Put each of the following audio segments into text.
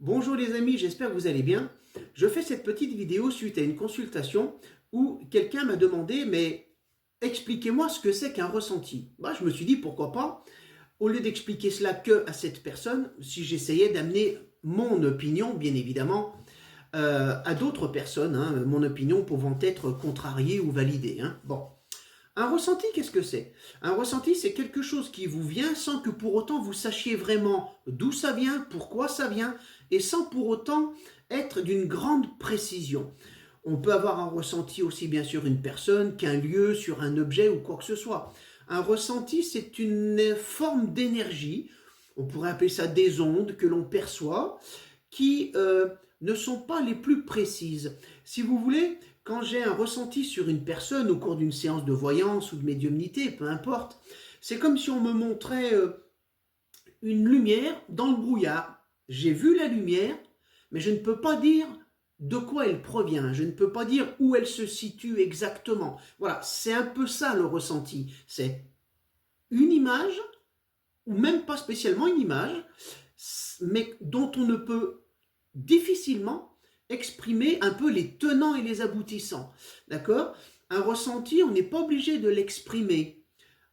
Bonjour les amis, j'espère que vous allez bien. Je fais cette petite vidéo suite à une consultation où quelqu'un m'a demandé mais expliquez-moi ce que c'est qu'un ressenti. Je me suis dit pourquoi pas, au lieu d'expliquer cela que à cette personne, si j'essayais d'amener mon opinion, bien évidemment, à d'autres personnes, mon opinion pouvant être contrariée ou validée. Bon. Un ressenti, qu'est-ce que c'est? Un ressenti, c'est quelque chose qui vous vient sans que pour autant vous sachiez vraiment d'où ça vient, pourquoi ça vient, et sans pour autant être d'une grande précision. On peut avoir un ressenti aussi bien sur une personne qu'un lieu, sur un objet ou quoi que ce soit. Un ressenti, c'est une forme d'énergie, on pourrait appeler ça des ondes que l'on perçoit, qui ne sont pas les plus précises. Si vous voulez, quand j'ai un ressenti sur une personne au cours d'une séance de voyance ou de médiumnité, peu importe, c'est comme si on me montrait une lumière dans le brouillard. J'ai vu la lumière, mais je ne peux pas dire de quoi elle provient, je ne peux pas dire où elle se situe exactement. Voilà, c'est un peu ça le ressenti. C'est une image, ou même pas spécialement une image, mais dont on ne peut difficilement exprimer un peu les tenants et les aboutissants. D'accord? Un ressenti, on n'est pas obligé de l'exprimer.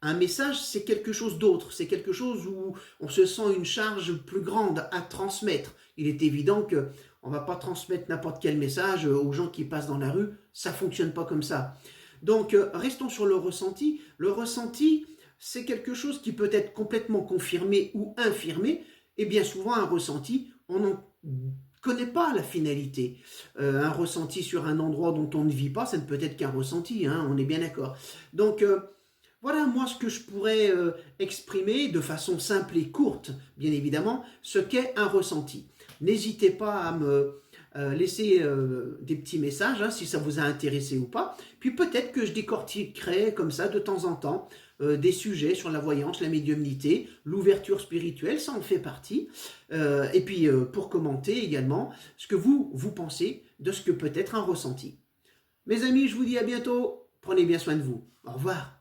Un message, c'est quelque chose d'autre. C'est quelque chose où on se sent une charge plus grande à transmettre. Il est évident qu'on ne va pas transmettre n'importe quel message aux gens qui passent dans la rue. Ça ne fonctionne pas comme ça. Donc, restons sur le ressenti. Le ressenti, c'est quelque chose qui peut être complètement confirmé ou infirmé. Et bien souvent, un ressenti, on n'en connaît pas la finalité. Un ressenti sur un endroit dont on ne vit pas, ça ne peut être qu'un ressenti, on est bien d'accord. Donc, voilà moi ce que je pourrais exprimer de façon simple et courte, bien évidemment, ce qu'est un ressenti. N'hésitez pas à me laisser des petits messages, si ça vous a intéressé ou pas. Puis peut-être que je décortiquerai comme ça de temps en temps des sujets sur la voyance, la médiumnité, l'ouverture spirituelle, ça en fait partie. Et puis pour commenter également ce que vous pensez de ce que peut être un ressenti. Mes amis, je vous dis à bientôt. Prenez bien soin de vous. Au revoir.